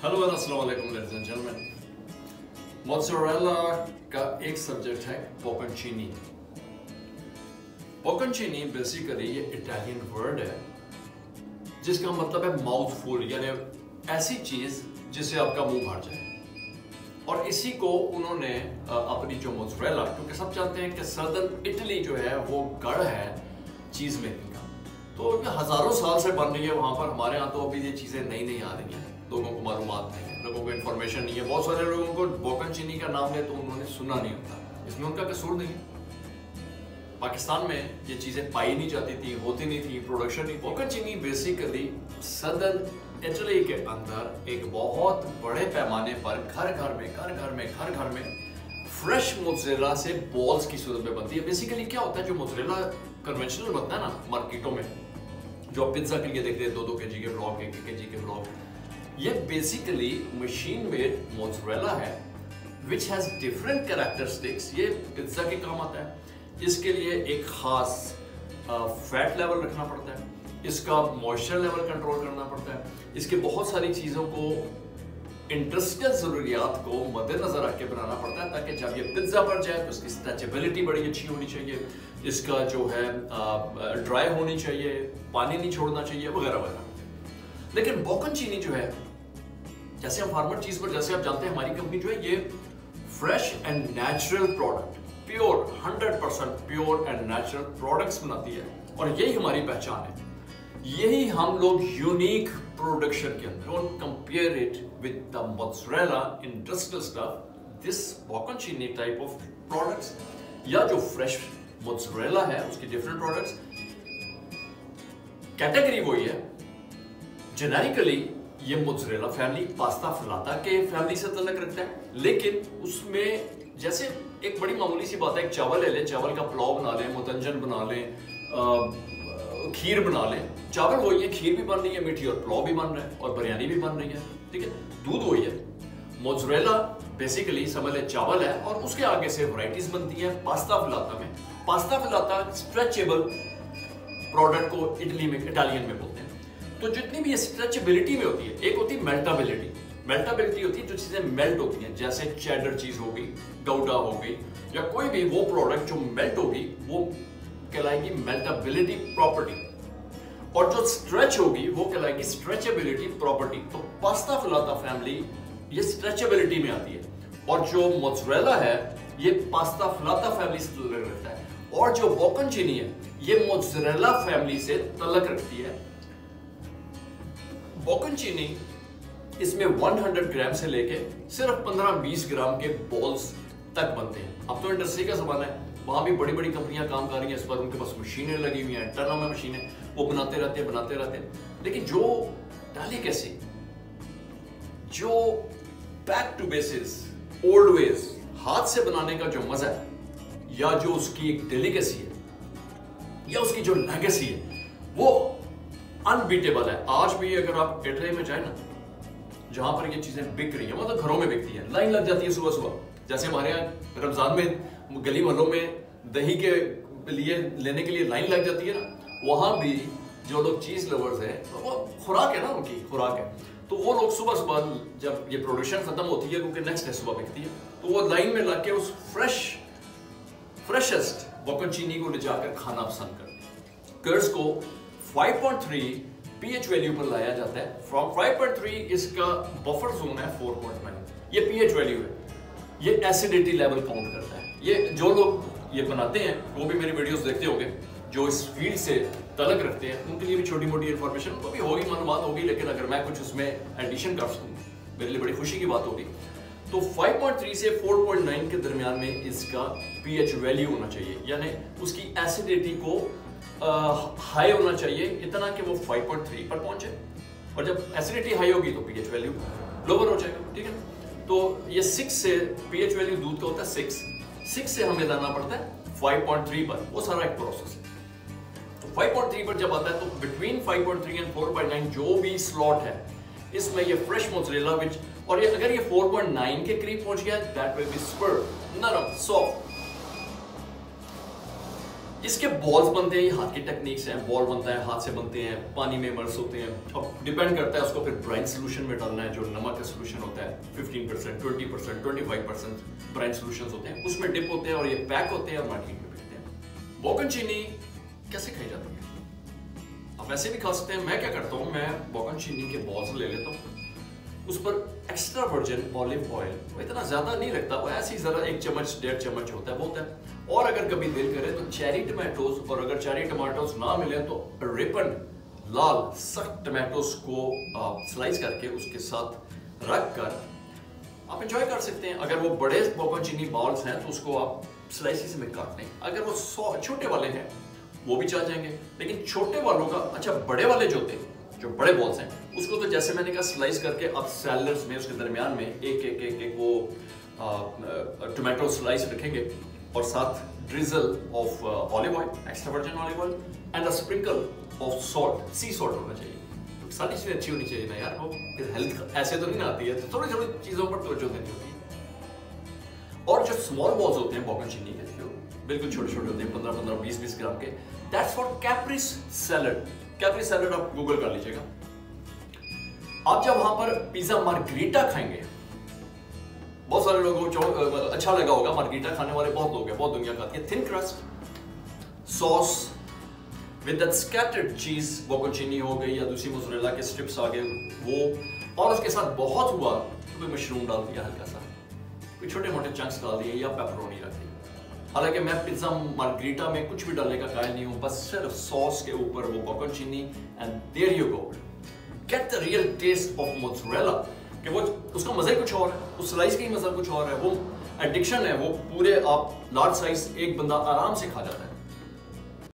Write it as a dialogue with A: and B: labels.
A: Hello अस्सलाम वालेकुम ladies and gentleman. Mozzarella का एक सब्जेक्ट है पोकोनचीनी। पोकोनचीनी बेसिकली ये इटालियन वर्ड है जिसका मतलब है माउथ फुल, यानी ऐसी चीज जिससे आपका मुंह भर जाए। और इसी को उन्होंने अपनी जो मोज़रेला, क्योंकि सब जानते हैं कि सदर्न इटली जो है वो गढ़ है चीज मेकिंग का, तो हजारों साल से बन रही है वहां पर। हमारे यहाँ तो अभी ये चीजें नई नई आ रही हैं, लोगों को मालूमात नहीं है, लोगों को इन्फॉर्मेशन नहीं है। बहुत सारे लोगों को पोकोनचीनी का नाम है तो उन्होंने सुना नहीं होता, इसमें उनका कसूर नहीं है। पाकिस्तान में ये चीजें पाई नहीं जाती थी, होती नहीं थी, प्रोडक्शन नहीं। पोकोनचीनी बेसिकली सदर्न इटली के अंदर एक बहुत बड़े पैमाने पर घर घर में फ्रेश मोज़रेला से बॉल्स की सूरत में बनती है। बेसिकली क्या होता है, जो मोज़रेला कन्वेंशनल बनता है ना मार्केटों में, जो आप पिज्जा के लिए देखते हैं 2-2 kg के ब्लॉक, 1-1 kg के ब्लॉक, ये बेसिकली मशीन मेड मोज़रेला है विच हैज डिफरेंट कैरेक्टरिस्टिक्स। ये पिज्जा के काम आता है। इसके लिए एक खास फैट लेवल रखना पड़ता है, इसका मॉइस्चर लेवल कंट्रोल करना पड़ता है, इसके बहुत सारी चीज़ों को, इंडस्ट्रियल ज़रूरियात को मद्देनजर रख के बनाना पड़ता है ताकि जब ये पिज्जा बन जाए तो उसकी स्ट्रेचेबिलिटी बड़ी अच्छी होनी चाहिए, इसका जो है ड्राई होनी चाहिए, पानी नहीं छोड़ना चाहिए, वगैरह वगैरह। लेकिन पोकोनचीनी जो है, जैसे हम फार्मर चीज पर, जैसे आप जानते हैं हमारी कंपनी जो है ये fresh and natural product, pure 100% pure and natural products बनाती है और यही हमारी पहचान है। यही हम लोग यूनिक प्रोडक्शन के अंदर, don't compare it with the mozzarella industrial stuff, this bocconcini type of products या जो फ्रेश मोज़रेला है उसकी डिफरेंट प्रोडक्ट्स, कैटेगरी वही है। जेनेरिकली ये मोज़रेला फैमिली पास्ता फिलाता के फैमिली से तल्लुक रखता है, लेकिन उसमें जैसे एक बड़ी मामूली सी बात है, एक चावल ले लें, चावल का पुलाव बना लें, मुतंजन बना लें, खीर बना लें। चावल वही है, खीर भी बन रही है मीठी, और पुलाव भी बन रहा है, और बिरयानी भी बन रही है, ठीक है। दूध वही है। मोज़रेला बेसिकली समझ लें चावल है और उसके आगे से वैरायटीज बनती है पास्ता फिलाता में। पास्ता फिलाता स्ट्रेचेबल प्रोडक्ट को इटली में, इटालियन में बोलते हैं। तो जितनी भी ये स्ट्रेचेबिलिटी में होती है, एक होती है मेल्टाबिलिटी। मेल्टाबिलिटी होती है जो चीजें मेल्ट होती हैं, जैसे चेडर चीज होगी, गौडा होगी, या कोई भी वो प्रोडक्ट जो मेल्ट होगी वो कहलाएगी मेल्टाबिलिटी प्रॉपर्टी, और जो स्ट्रेच होगी वो कहलाएगी स्ट्रेचेबिलिटी प्रॉपर्टी। तो पास्ता फिलाता फैमिली ये स्ट्रेचेबिलिटी में आती है, और जो मोज़रेला है ये पास्ता फिलाता फैमिली से तल्लुक रखता है, और जो पोकोनचीनी है ये मोज़रेला फैमिली से तल्लुक रखती है। पोकोनचीनी इसमें 100 ग्राम से लेके सिर्फ 15-20 ग्राम के बॉल्स तक बनते हैं। अब तो इंडस्ट्री का ज़माना है, वहां भी बड़ी बड़ी कंपनियां काम कर रही हैं इस पर, उनके पास मशीनें लगी हुई हैं, टनों में मशीनें, वो बनाते रहते हैं। लेकिन जो डेलिकेसी, जो back to basics, old ways, हाथ से बनाने का जो मजा है, या जो उसकी एक डेलिकेसी है, या उसकी जो लेगेसी है, वो अनबीटेबल है। आज भी अगर आप इटली में जाए ना, जहां पर ये चीजें बिक रही है, मतलब घरों में बिकती है, लाइन लग जाती है सुबह सुबह। जैसे हमारे यहाँ रमजान में गली मोहल्लों में दही के लिए लेने के लिए लाइन लग जाती है ना, वहां भी जो लोग चीज लवर्स हैं, तो वो खुराक है ना, उनकी खुराक है, तो वो लोग सुबह सुबह जब ये प्रोडक्शन खत्म होती है, क्योंकि नेक्स्ट डे सुबह बिकती है, तो वो लाइन में लग के उस फ्रेशेस्ट पोकोनचीनी को ले जाकर खाना पसंद करते हैं। कर्स को 5.3 pH वैल्यू पर लाया जाता है। फ्रॉम 5.3 इसका बफर जोन है 4.9, ये pH वैल्यू है, ये एसिडिटी लेवल काउंट करता है। ये जो लोग ये बनाते हैं वो भी मेरी वीडियोस देखते होंगे, जो इस फील्ड से तल्लुक रखते हैं, उनके लिए भी छोटी मोटी इन्फॉर्मेशन तो भी होगी, मालूमात होगी, लेकिन अगर मैं कुछ उसमें एडिशन कर सकूँ मेरे लिए बड़ी खुशी की बात होगी। तो 5.3 से 4.9 के दरमियान में इसका pH वैल्यू होना चाहिए, यानी उसकी एसिडिटी को हाई होना चाहिए, इतना कि वो 5.3 पर पहुंचे, और जब एसिडिटी हाई होगी तो pH वैल्यू लोअर हो जाएगा, ठीक है। तो ये 6 से pH वैल्यू दूध का होता है 6 से हमें लाना पड़ता है 5.3 पर, वो सारा एक प्रोसेस है। तो 5.3 पर जब आता है तो बिटवीन 5.3 एंड 4.9 जो भी स्लॉट है, इसमें ये फ्रेश मोज़रेला विच, और ये अगर ये 4.9 के करीब पहुंच गया, दैट विल बी स्पर्ड, नरम, सॉफ्ट। इसके बॉल्स बनते हैं, हाथ की टेक्निक्स हैं, बॉल बनता है, हाथ से बनते हैं, पानी में इमर्स होते हैं। अब डिपेंड करता है उसको फिर ब्राइन सोल्यूशन में डालना है, जो नमक का सोल्यूशन होता है 15%, 20%, 25% ब्राइन सोल्यूशंस होते हैं, उसमें डिप होते हैं और ये पैक होते हैं और मार्केट में बिकते हैं। बोकनचीनी कैसे खाई जाती है? आप वैसे भी खा सकते हैं। मैं क्या करता हूँ, मैं बोकनचीनी के बॉल्स ले लेता हूँ, उस पर एक्स्ट्रा वर्जिन ऑलिव ऑयल, वो इतना ज्यादा नहीं लगता, वो ऐसे ही जरा 1 चम्मच 1.5 चम्मच होता है, बहुत है। और अगर कभी दिल करे तो चेरी टमाटोज, और अगर चेरी टमाटोज ना मिले तो रिपन लाल सख्त टमाटोज को स्लाइस करके उसके साथ रख कर आप एंजॉय कर सकते हैं। अगर वो बड़े बोकनचीनी बॉल्स हैं तो उसको आप स्लाइसिस में काट लें। अगर वो छोटे वाले हैं वो भी चल जाएंगे, लेकिन छोटे वालों का अच्छा, बड़े वाले जो होते हैं, जो बड़े बॉल्स हैं, उसको तो जैसे मैंने कहा स्लाइस करके आप सैलड्स में उसके दरमियान में एक वो टोमेटो स्लाइस रखेंगे और साथ drizzle of olive oil, extra virgin olive oil and a sprinkle of salt, C salt होना चाहिए। तो सारी चीजें अच्छी होनी चाहिए ना यार, वो फिर हेल्थ ऐसे तो नहीं आती है, तो थोड़ी थोड़ी चीजों पर तवज्जो देनी होती है। और जो स्मॉल बॉल्स होते हैं बोकनचीनी के, जो बिल्कुल छोटे छोटे होते हैं, 15-15, 20-20 ग्राम के, that's for Caprice salad. Caprice salad आप गूगल कर लीजिएगा। आप जब वहां पर पिज्जा मार्गरीटा खाएंगे, बहुत सारे लोगों को अच्छा लगा होगा, मार्गरीटा खाने वाले बहुत लोग हैं, बहुत दुनिया खाती है। Thin crust sauce with that scattered चीज, बोकनचीनी हो गई या दूसरी मोज़रेला के स्ट्रिप्स आ गए वो, और उसके साथ बहुत हुआ तो कोई मशरूम डाल दिया, हल्का सा कोई छोटे मोटे चंक्स डाल दिए या पेपरोनी रख दी। हालांकि मैं पिज्जा मार्गरीटा में कुछ भी डालने का कायल नहीं हूं, बस सिर्फ सॉस के ऊपर वो bocconcini and there you go, get the real taste of mozzarella, कि वो उसका मजा ही कुछ और है, उस स्लाइस का ही मजा कुछ और है, वो एडिक्शन है, वो पूरे आप लार्ज साइज एक बंदा आराम से खा जाता है।